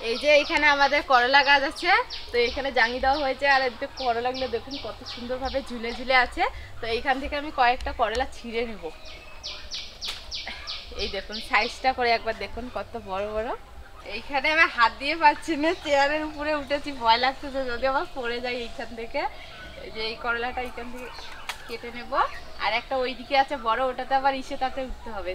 এই যে এখানে আমাদের করলা গাছ আছে, তো এখানে জাঙি দেওয়া হয়েছে। আর এদিকে করলাগুলো দেখুন কত সুন্দরভাবে ঝুলে ঝুলে আছে। তো এইখান থেকে আমি কয়েকটা করলা ছিঁড়ে নেব। এই দেখুন সাইজটা করে একবার দেখুন কত বড় বড়। এইখানে আমি হাত দিয়ে পাচ্ছি না, চেয়ারের উপরে উঠেছি, ভয় লাগতেছে যদি আবার পড়ে যায় এইখান থেকে। এই যে এই করলাটা এইখান থেকে কেটে নেব। আর একটা ওইদিকে আছে বড়, ওটাতে আবার তাতে উঠতে হবে।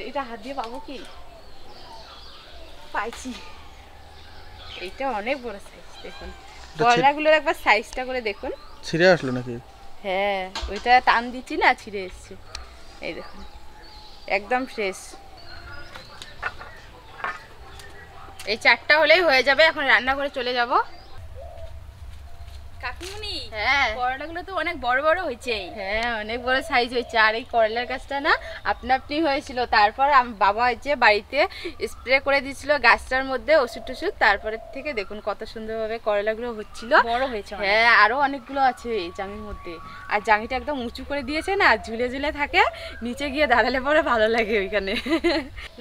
এটা হাত দিয়ে পাবো কি? পাইছি। এইটা অনেক বড় সাইজ, দেখুন করলাগুলোর একবার সাইজটা করে দেখুন। ছিঁড়ে আসলো নাকি? হ্যাঁ, ওইটা টান দিচ্ছি না, ছিঁড়ে এসছে। এই দেখুন একদম ফ্রেশ। এই 4টা হলেই হয়ে যাবে। এখন রান্না করে চলে যাব। কাকিমুনি, হ্যাঁ করলাগুলো তো অনেক বড় বড় হয়েছে। হ্যাঁ অনেক বড় সাইজ হয়েছে। আর এই করলার গাছটা না আপনা আপনি হয়েছিল, তারপর বাবা হয়েছে বাড়িতে স্প্রে করে দিয়েছিল গাছটার মধ্যে ওষুধ টষুধ, তারপরে থেকে দেখুন কত সুন্দরভাবে করলাগুলো হচ্ছিল, বড় হয়েছে। হ্যাঁ আরো অনেকগুলো আছে এই জাঙির মধ্যে। আর জাঙিটা একদম উঁচু করে দিয়েছে না, ঝুলে ঝুলে থাকে, নিচে গিয়ে দাঁড়ালে পরে ভালো লাগে ওইখানে।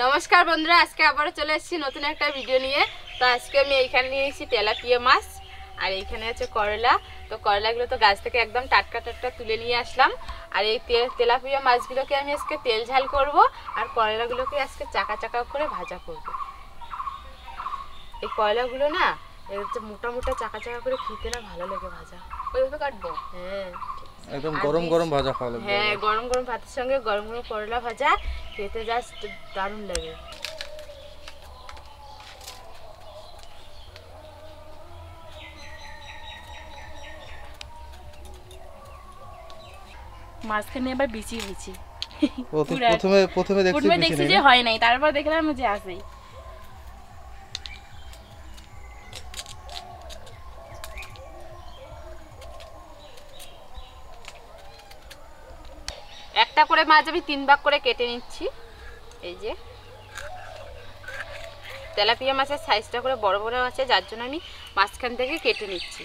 নমস্কার বন্ধুরা, আজকে আবারও চলে এসেছি নতুন একটা ভিডিও নিয়ে। তো আজকে আমি এইখানে নিয়ে এসেছি তেলাপিয়া মাছ, আর এইখানে আছে করলা। তো করলাগুলো তো গাছ থেকে একদম টাটকা টাটকা তুলে নিয়ে আসলাম। আর এই তেলাপিয়া মাছগুলোকে আমি আজকে তেল ঝাল করব, আর করলাগুলোকে আজকে চাকা চাকা করে ভাজা করব। এই করলাগুলো না মোটা মোটা চাকা চাকা করে খেতে না ভালো লাগে ভাজা। ওইভাবে কাটবো? হ্যাঁ একদম গরম গরম ভাজা খাওয়া লাগবে। হ্যাঁ গরম গরম ভাতের সঙ্গে গরম গরম করলা ভাজা খেতে জাস্ট দারুণ লাগে। মাঝখানে আবার বেশি হয়েছে। প্রথমে দেখছি যে হয় নাই, তারপর দেখলাম যে আছে। একটা করে মাছ আমি 3 ভাগ করে কেটে নিচ্ছি। এই যে তেলাপিয়া মাছের সাইজটা করে বড় বড় আছে, যার জন্য আমি মাঝখান থেকে কেটে নিচ্ছি।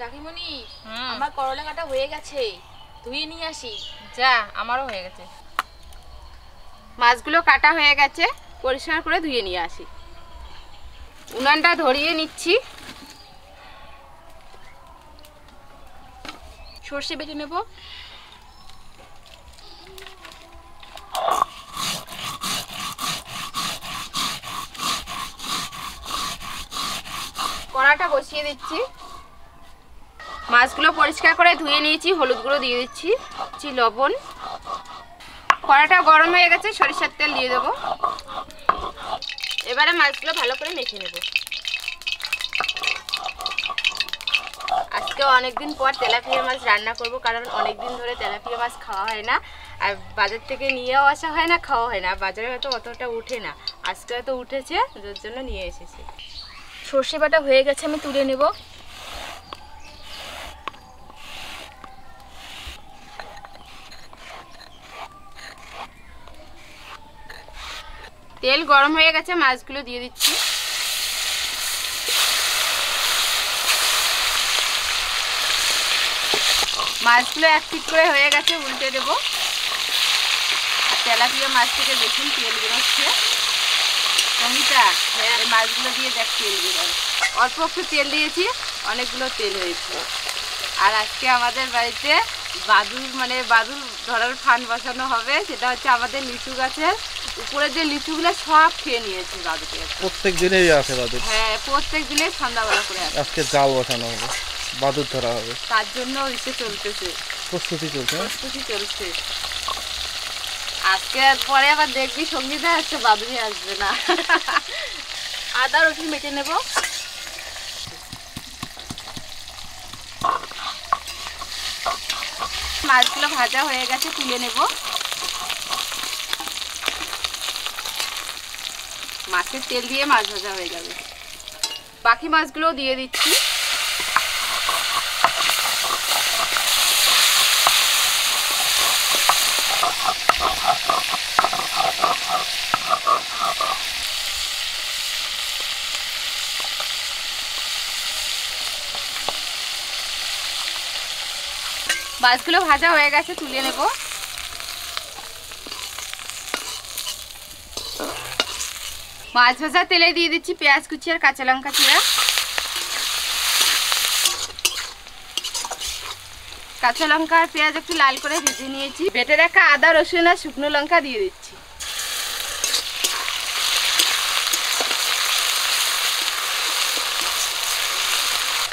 কাকিমুনি, আমার করলা কাটা হয়ে গেছে, ধুয়ে নিয়ে আসি। যা, আমারও হয়ে গেছে। মাছগুলো কাটা হয়ে গেছে, পরিষ্কার করে ধুয়ে নিয়ে আসি। উনানটা ধরিয়ে নিচ্ছি। সর্ষে বেটে নেব। কড়াটা বসিয়ে দিচ্ছি। মাছগুলো পরিষ্কার করে ধুয়ে নিয়েছি, হলুদ গুঁড়ো দিয়ে দিচ্ছি, লবণ। কড়াটা গরম হয়ে গেছে, সরিষার তেল দিয়ে দেবো। এবারে মাছগুলো ভালো করে মেখে নেব। আজকে অনেকদিন পর তেলাপিয়া মাছ রান্না করব, কারণ অনেকদিন ধরে তেলাপিয়া মাছ খাওয়া হয় না, আর বাজার থেকে নিয়েও আসা হয় না, খাওয়া হয় না। বাজারে হয়তো অতটা উঠে না, আজকে হয়তো উঠেছে, যার জন্য নিয়ে এসেছি। সর্ষে বাটা হয়ে গেছে, আমি তুলে নেব। তেল গরম হয়ে গেছে, মাছগুলো দিয়ে দিচ্ছি। মাছগুলো এক পিঠ করে হয়ে গেছে, উল্টে দেবো। আর তেলাপিয়া মাছ থেকে দেখুন তেল বেরোচ্ছে। সঙ্গীতা, এই মাছগুলো দিয়ে দেখ তেল বেরোয়। অল্প একটু তেল দিয়েছি, অনেকগুলো তেল হয়েছে। আর আজকে আমাদের বাড়িতে বাদুর ধরার ফান বসানো হবে। সেটা হচ্ছে আমাদের লিচু গাছের উপরে যে লিচুগুলো সব খেয়ে নিয়েছে বাদুকে। প্রত্যেক দিনেই আসে বাদুর। হ্যাঁ প্রত্যেক দিনে সন্ধ্যাবেলা করে আসে। আজকে জাল বসানো হবে, বাদুর ধরা হবে, তার জন্য চলতেছে, প্রস্তুতি চলছে। আজকে পরে আবার দেখবি সঙ্গীতা আসছে, বাদুরই আসবে না। আদা রসুন বেটে নেব। মাছগুলো ভাজা হয়ে গেছে, তুলে নেব। মাছের তেল দিয়ে মাছ ভাজা হয়ে যাবে। বাকি মাছগুলো দিয়ে দিচ্ছি। মাছগুলো ভাজা হয়ে গেছে, তুলে নেব। মাছ ভাজা তেলে দিয়ে দিচ্ছি পেঁয়াজ কুচি আর কাঁচা লঙ্কা চিরা। কাঁচা লঙ্কা আর পেঁয়াজ একটু লাল করে ভেজে নিয়েছি। বেটে রাখা আদা রসুন আর শুকনো লঙ্কা দিয়ে দিচ্ছি।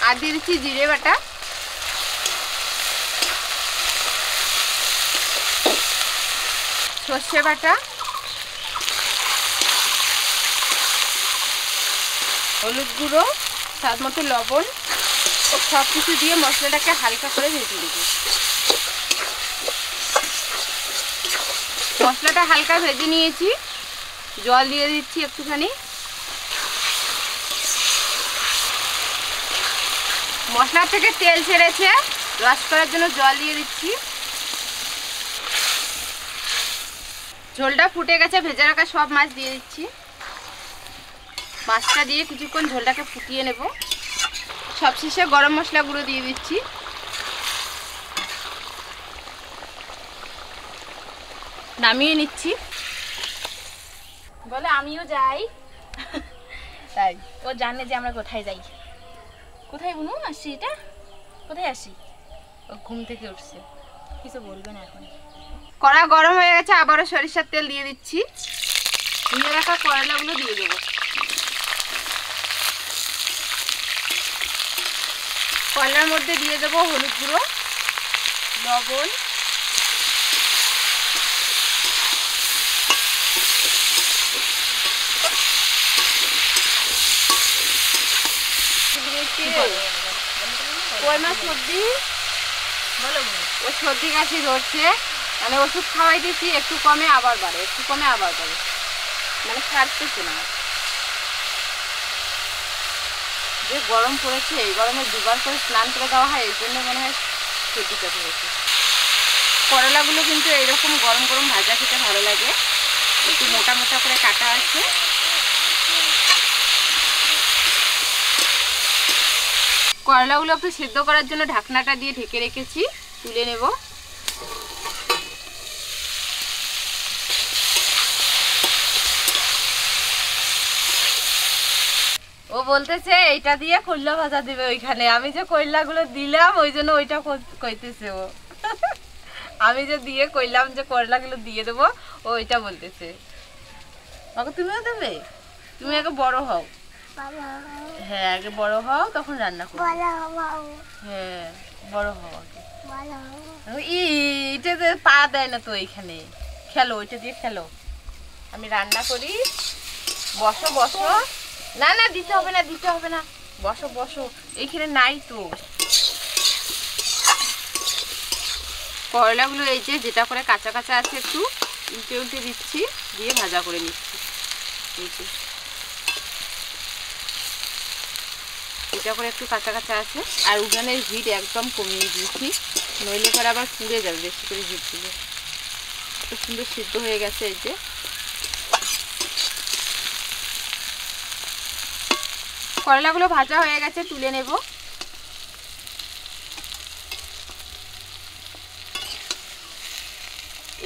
আর দিয়ে দিচ্ছি জিরে বাটা, সর্ষে বাটা, হলুদ গুঁড়ো, স্বাদ মতো লবণ, সব কিছু দিয়ে মশলাটাকে হালকা করে ভেজে নেব। মশলাটা হালকা ভেজে নিয়েছি, জল দিয়ে দিচ্ছি একটুখানি। মশলা থেকে তেল ছেড়েছে, রস করার জন্য জল দিয়ে দিচ্ছি। ঝোলটা ফুটে গেছে, ভেজে রাখা সব মাছ দিয়ে দিচ্ছি। মাছটা দিয়ে কিছুক্ষণ ঝোলটাকে ফুটিয়ে নেব। সবশেষে গরম মশলা গুঁড়ো দিয়ে দিচ্ছি। নামিয়ে নিচ্ছি। বলে আমিও যাই, তাই ও জানে যে আমরা কোথায় যাই। কোথায় বুনু আসছি? এটা কোথায় আসি? ও ঘুম থেকে উঠছে, কিছু বলবে না এখন। কড়া গরম হয়ে গেছে, আবারও সরিষার তেল দিয়ে দিচ্ছি। ভেজে রাখা করলাগুলো দিয়ে দেবো। করলার মধ্যে দিয়ে দেবো হলুদ গুঁড়ো, লবণ, কই মাছ সবজি। বলো বুনু। ও সর্দি কাশি ধরছে, মানে ওষুধ খাওয়াই দিচ্ছি, একটু কমে আবার বাড়ে, একটু কমে আবার বাড়ে, মানে ছাড়তেছে না। যে গরম পড়েছে, এই গরমে দুবার করে স্নান করে দেওয়া হয়, এই জন্য মনে হয় সর্দি কাশি হয়েছে। করলাগুলো কিন্তু এইরকম গরম গরম ভাজা খেতে ভালো লাগে, একটু মোটা মোটা করে কাটা আছে। করলাগুলো একটু সেদ্ধ করার জন্য ঢাকনাটা দিয়ে ঢেকে রেখেছি, তুলে নেব। ও বলতেছে এইটা দিয়ে করলা ভাজা দিবে ওইখানে, আমি যে করলাগুলো দিলাম ওই জন্য ওইটা কইতেছে ও। আমি যে দিয়ে কইলাম যে করলাগুলো দিয়ে দেবো, ও ওইটা বলতেছে। আমাকে তুমিও দেবে? তুমি আগে বড় হও। হ্যাঁ আগে বড় হও, তখন রান্না করো। হ্যাঁ বড় হও আগে। এইটাতে পা দেয় না তো, এইখানে খেলো, ওইটা দিয়ে খেলো। আমি রান্না করি, বসো বসো। না না দিতে হবে না, দিতে হবে না, বসো বসো, এইখানে নাই তো। করলাগুলো এই যে যেটা করে কাঁচা কাঁচা আছে একটু উল্টে উল্টে দিচ্ছি, দিয়ে ভাজা করে নিচ্ছি। এই যে এটা করে একটু কাঁচা কাঁচা আছে, আর উনানের হিট একদম কমিয়ে দিয়েছি, নইলে করে আবার পুড়ে যাবে বেশি করে হিট দিলে। খুব সুন্দর সিদ্ধ হয়ে গেছে। এই যে করলাগুলো ভাজা হয়ে গেছে, তুলে নেব।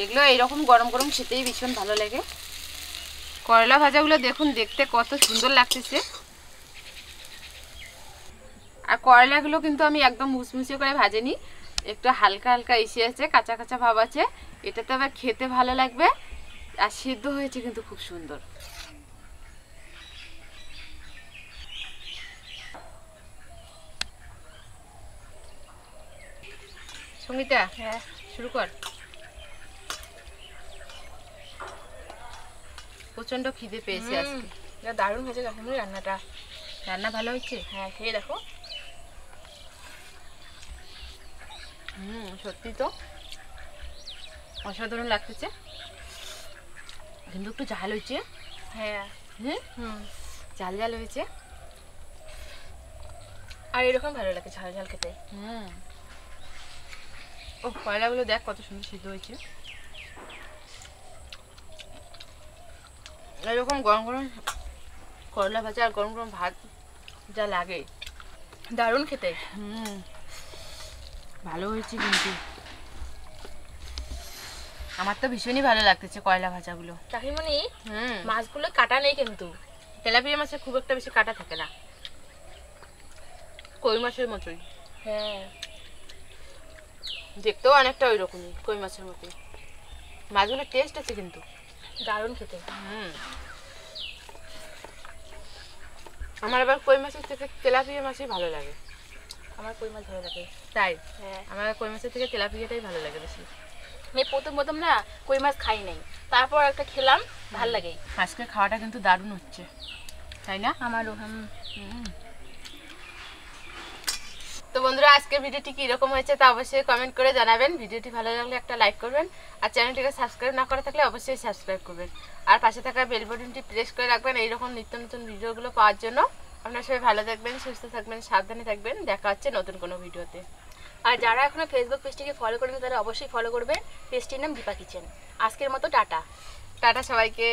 এগুলো এইরকম গরম গরম খেতেই ভীষণ ভালো লাগে। করলা ভাজাগুলো দেখুন দেখতে কত সুন্দর লাগতেছে। আর করলাগুলো কিন্তু আমি একদম মুচমুচে করে ভাজিনি, একটু হালকা হালকা এসে আছে, কাঁচা কাঁচা ভাব আছে। এটাতে আবার খেতে ভালো লাগবে, আর সিদ্ধ হয়েছে কিন্তু খুব সুন্দর। সঙ্গীতা, হ্যাঁ শুরু কর। প্রচন্ড খিদে পেয়েছে আজকে। এটা দারুণ হয়েছে কাকিমুনি রান্নাটা। রান্না ভালো হয়েছে? হ্যাঁ খেয়ে দেখো। সত্যি তো অসাধারণ লাগতেছে, কিন্তু একটু ঝাল হয়েছে। হ্যাঁ ঝাল ঝাল হয়েছে। আর এরকম ভালো লাগে ঝাল ঝাল খেতে। ও কয়লাগুলো দেখ কত সুন্দর সিদ্ধ হয়েছে। এরকম গরম গরম করলা ভাজা আর গরম গরম ভাত যা লাগে, দারুণ খেতে। ভালো হয়েছে কিন্তু। আমার তো ভীষণই ভালো লাগতেছে কয়লা ভাজাগুলো। কাকিমণি মাছগুলো কাটা নেই কিন্তু। তেলাপিয়া মাছের খুব একটা বেশি কাটা থাকে না, কই মাছের মতোই। হ্যাঁ, দেখতেও অনেকটা ওই রকমই কই মাছের মতোই। মাছগুলোর টেস্ট আছে কিন্তু দারুণ খেতে। আমার আবার কই মাছের থেকে তেলাপিয়া মাছই ভালো লাগে। আমার কই মাছ ভালো লাগে। তাই হ্যাঁ, আমার কই মাছের থেকে তেলাপিয়াটাই ভালো লাগে বেশি। আমি প্রথম না কই মাছ খাই নাই, তারপর একটা খেলাম, ভাল লাগে। আজকে খাওয়াটা কিন্তু দারুণ হচ্ছে, তাই না? আমারও। তো বন্ধুরা আজকের ভিডিওটি কীরকম হয়েছে তা অবশ্যই কমেন্ট করে জানাবেন। ভিডিওটি ভালো লাগলে একটা লাইক করবেন, আর চ্যানেলটিকে সাবস্ক্রাইব না করে থাকলে অবশ্যই সাবস্ক্রাইব করবেন, আর পাশে থাকা বেল বাটনটি প্রেস করে রাখবেন এইরকম নিত্য নতুন ভিডিওগুলো পাওয়ার জন্য। আপনারা সবাই ভালো থাকবেন, সুস্থ থাকবেন, সাবধানে থাকবেন। দেখা হচ্ছে নতুন কোনো ভিডিওতে। আর যারা এখনো ফেসবুক পেজটিকে ফলো করেন তারা অবশ্যই ফলো করবেন। পেজটির নাম দীপা কিচেন। আজকের মতো টাটা। টাটা সবাইকে।